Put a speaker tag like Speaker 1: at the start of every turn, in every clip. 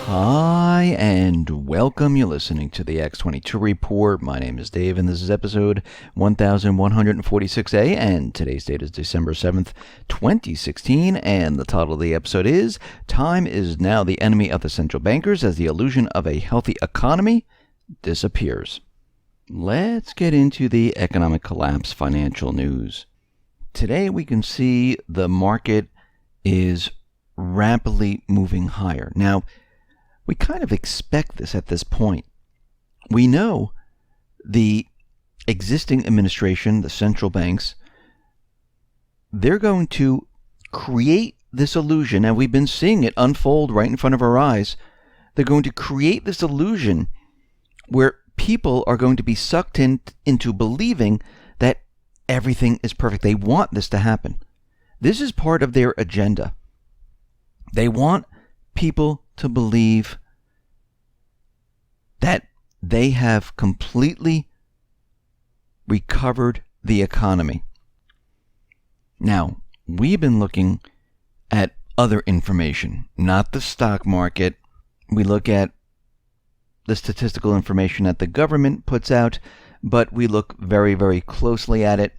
Speaker 1: Hi, and welcome. You're listening to the X22 Report. My name is Dave, and this is episode 1146A, and today's date is December 7th, 2016, and the title of the episode is Time is Now the Enemy of the Central Bankers as the Illusion of a Healthy Economy Disappears. Let's get into the economic collapse financial news. Today we can see the market is rapidly moving higher. Now, we kind of expect this at this point. We know the existing administration, the central banks, they're going to create this illusion, and we've been seeing it unfold right in front of our eyes. They're going to create this illusion where people are going to be sucked into believing that everything is perfect. They want this to happen. This is part of their agenda. They want people to believe that they have completely recovered the economy. Now, we've been looking at other information, not the stock market. We look at the statistical information that the government puts out, but we look very, very closely at it,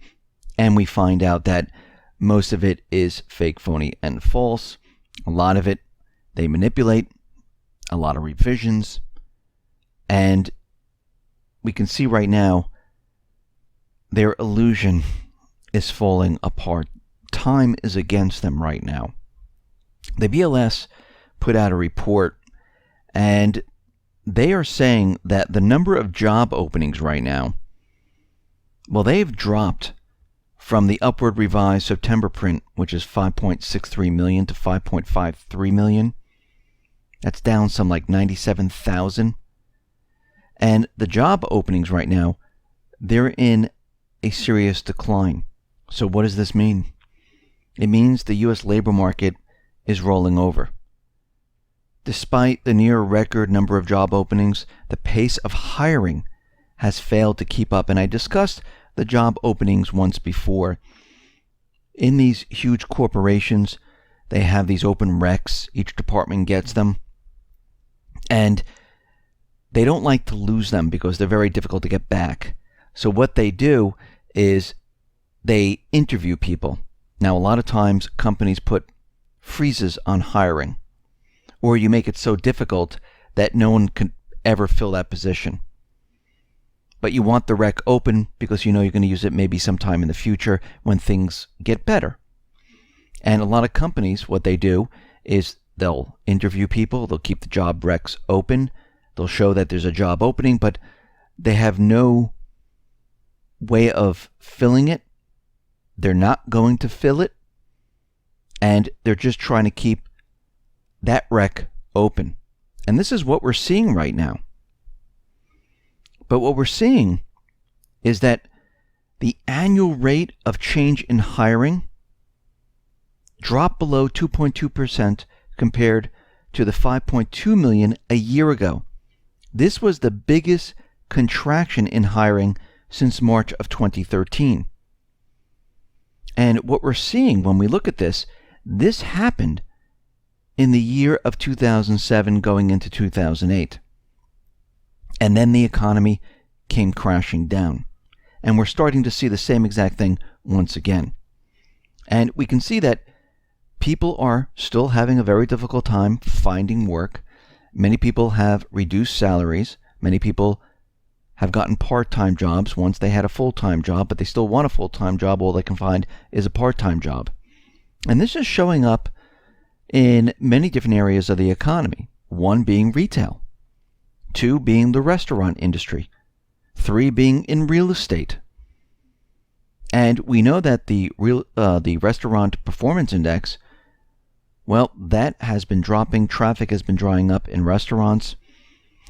Speaker 1: and we find out that most of it is fake, phony, and false. A lot of it they manipulate, a lot of revisions, and we can see right now their illusion is falling apart. Time is against them right now. The BLS put out a report, and they are saying that the number of job openings right now, well, they've dropped from the upward revised September print, which is 5.63 million, to 5.53 million. That's down some like 97,000. And the job openings right now, they're in a serious decline. So what does this mean? It means the U.S. labor market is rolling over. Despite the near record number of job openings, the pace of hiring has failed to keep up. And I discussed the job openings once before. In these huge corporations, they have these open recs. Each department gets them. And they don't like to lose them because they're very difficult to get back. So what they do is they interview people. Now, a lot of times companies put freezes on hiring, or you make it so difficult that no one can ever fill that position. But you want the rec open because you know you're going to use it maybe sometime in the future when things get better. And a lot of companies, what they do is they'll interview people, they'll keep the job recs open, they'll show that there's a job opening, but they have no way of filling it. They're not going to fill it, and they're just trying to keep that rec open. And this is what we're seeing right now. But what we're seeing is that the annual rate of change in hiring dropped below 2.2% compared to the 5.2 million a year ago. This was the biggest contraction in hiring since March of 2013. And what we're seeing when we look at this happened in the year of 2007 going into 2008. And then the economy came crashing down. And we're starting to see the same exact thing once again. And we can see that people are still having a very difficult time finding work. Many people have reduced salaries. Many people have gotten part-time jobs once they had a full-time job, but they still want a full-time job. All they can find is a part-time job. And this is showing up in many different areas of the economy. One being retail. Two being the restaurant industry. Three being in real estate. And we know that the restaurant performance index, well, that has been dropping. Traffic has been drying up in restaurants.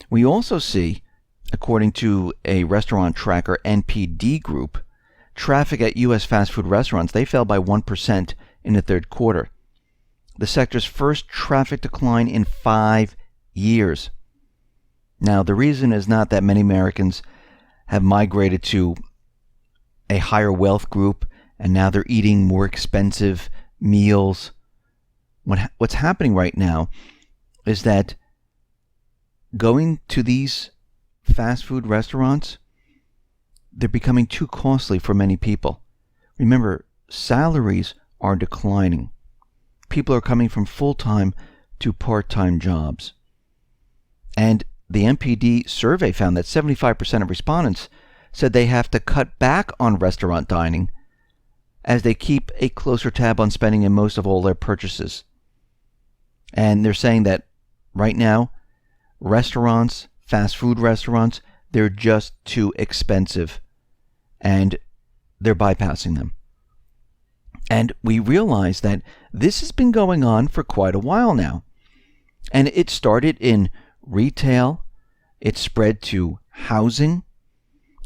Speaker 1: We also see, according to a restaurant tracker, NPD Group, traffic at U.S. fast food restaurants, they fell by 1% in the third quarter. The sector's first traffic decline in 5 years. Now, the reason is not that many Americans have migrated to a higher wealth group and now they're eating more expensive meals. What's happening right now is that going to these fast food restaurants, they're becoming too costly for many people. Remember, salaries are declining. People are coming from full-time to part-time jobs. And the MPD survey found that 75% of respondents said they have to cut back on restaurant dining as they keep a closer tab on spending in most of all their purchases. And they're saying that right now, restaurants, fast food restaurants, they're just too expensive, and they're bypassing them. And we realize that this has been going on for quite a while now. And it started in retail, it spread to housing,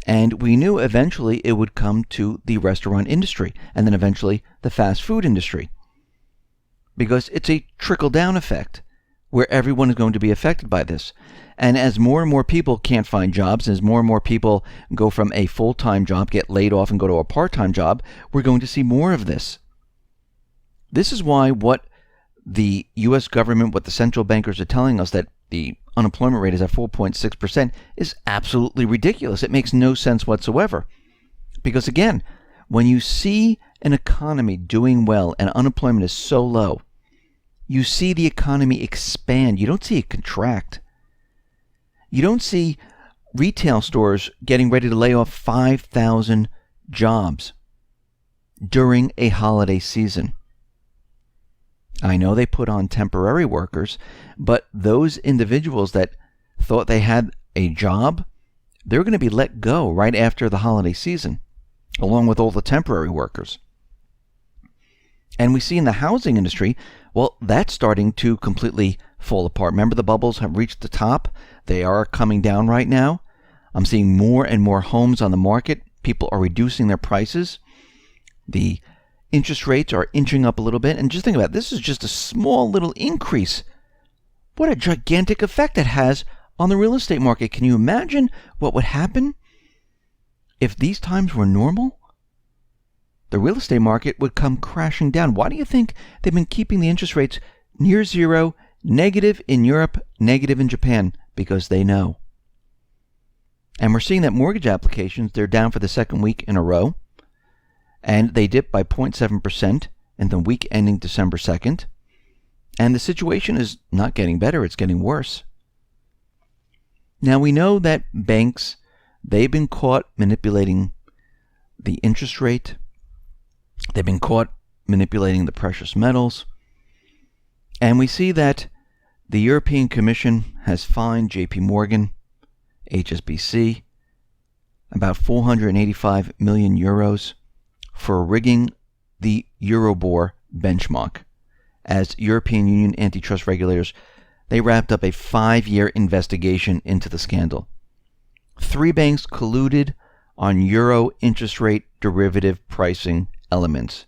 Speaker 1: and we knew eventually it would come to the restaurant industry, and then eventually the fast food industry. Because it's a trickle-down effect where everyone is going to be affected by this. And as more and more people can't find jobs, as more and more people go from a full-time job, get laid off, and go to a part-time job, we're going to see more of this. This is why what the U.S. government, what the central bankers are telling us, that the unemployment rate is at 4.6%, is absolutely ridiculous. It makes no sense whatsoever. Because again, when you see an economy doing well and unemployment is so low, you see the economy expand. You don't see it contract. You don't see retail stores getting ready to lay off 5,000 jobs during a holiday season. I know they put on temporary workers, but those individuals that thought they had a job, they're going to be let go right after the holiday season, along with all the temporary workers. And we see in the housing industry, well, that's starting to completely fall apart. Remember, the bubbles have reached the top. They are coming down right now. I'm seeing more and more homes on the market. People are reducing their prices. The interest rates are inching up a little bit. And just think about it. This is just a small little increase. What a gigantic effect it has on the real estate market. Can you imagine what would happen if these times were normal? The real estate market would come crashing down. Why do you think they've been keeping the interest rates near zero, negative in Europe, negative in Japan? Because they know. And we're seeing that mortgage applications, they're down for the second week in a row. And they dipped by 0.7% in the week ending December 2nd. And the situation is not getting better, it's getting worse. Now we know that banks, they've been caught manipulating the interest rate. They've been caught manipulating the precious metals. And we see that the European Commission has fined JP Morgan, HSBC, about 485 million euros for rigging the Euribor benchmark. As European Union antitrust regulators, they wrapped up a 5-year investigation into the scandal. 3 banks colluded on euro interest rate derivative pricing elements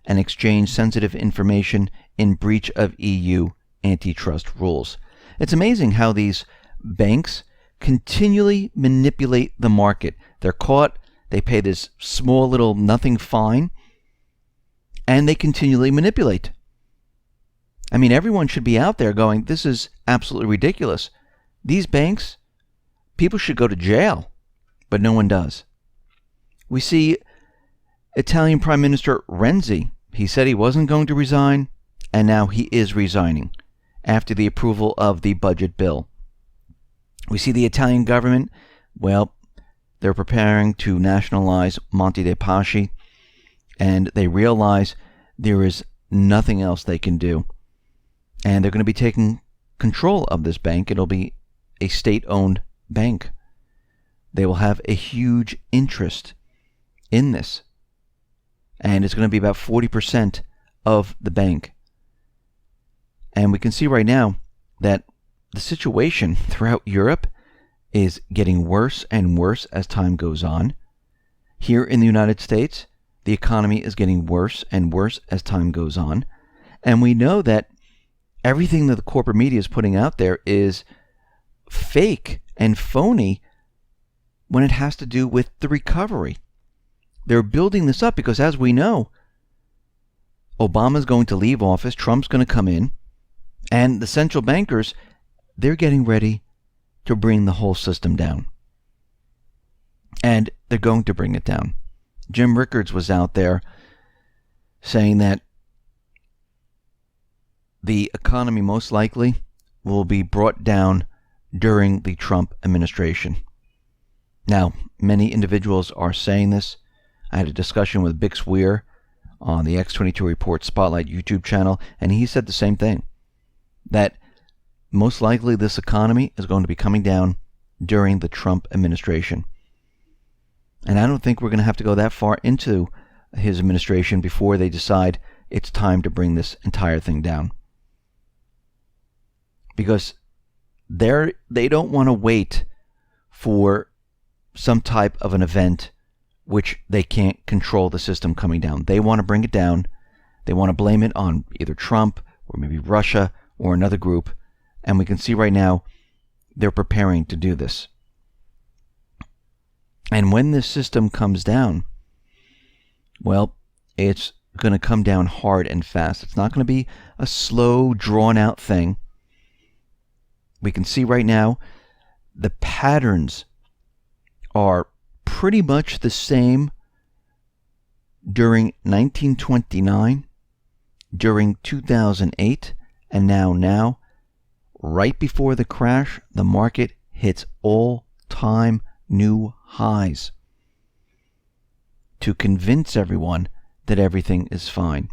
Speaker 1: and exchanged sensitive information in breach of EU antitrust rules. It's amazing how these banks continually manipulate the market. They're caught, they pay this small little nothing fine, and they continually manipulate. I mean, everyone should be out there going, this is absolutely ridiculous. These banks, people should go to jail, but no one does. We see Italian Prime Minister Renzi, he said he wasn't going to resign, and now he is resigning after the approval of the budget bill. We see the Italian government, well, they're preparing to nationalize Monte de Paschi, and they realize there is nothing else they can do. And they're going to be taking control of this bank. It'll be a state-owned bank. They will have a huge interest in this. And it's going to be about 40% of the bank. And we can see right now that the situation throughout Europe is getting worse and worse as time goes on. Here in the United States, the economy is getting worse and worse as time goes on. And we know that everything that the corporate media is putting out there is fake and phony when it has to do with the recovery. They're building this up because, as we know, Obama's going to leave office, Trump's going to come in, and the central bankers, they're getting ready to bring the whole system down. And they're going to bring it down. Jim Rickards was out there saying that the economy most likely will be brought down during the Trump administration. Now, many individuals are saying this. I had a discussion with Bix Weir on the X22 Report Spotlight YouTube channel, and he said the same thing, that most likely this economy is going to be coming down during the Trump administration. And I don't think we're going to have to go that far into his administration before they decide it's time to bring this entire thing down. Because they don't want to wait for some type of an event which they can't control the system coming down. They want to bring it down. They want to blame it on either Trump or maybe Russia or another group. And we can see right now they're preparing to do this. And when this system comes down, well, it's going to come down hard and fast. It's not going to be a slow, drawn-out thing. We can see right now the patterns are pretty much the same during 1929, during 2008, and now, right before the crash, the market hits all-time new highs to convince everyone that everything is fine.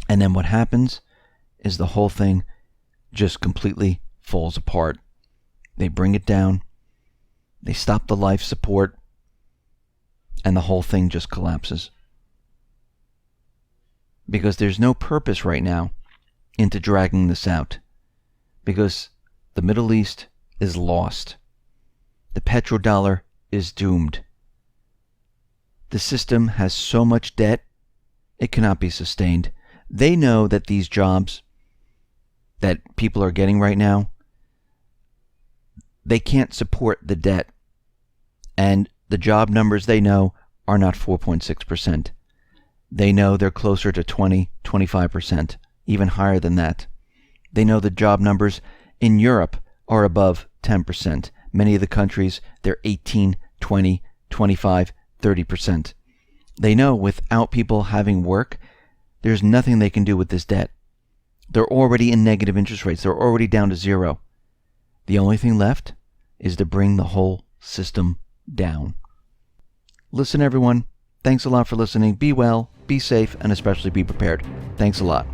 Speaker 1: And then what happens is the whole thing just completely falls apart. They bring it down. They stop the life support, and the whole thing just collapses. Because there's no purpose right now into dragging this out. Because the Middle East is lost. The petrodollar is doomed. The system has so much debt, it cannot be sustained. They know that these jobs that people are getting right now, they can't support the debt. And the job numbers they know are not 4.6%. They know they're closer to 20, 25%, even higher than that. They know the job numbers in Europe are above 10%. Many of the countries, they're 18, 20, 25, 30%. They know without people having work, there's nothing they can do with this debt. They're already in negative interest rates. They're already down to zero. The only thing left is to bring the whole system down. Listen, everyone. Thanks a lot for listening. Be well, be safe, and especially be prepared. Thanks a lot.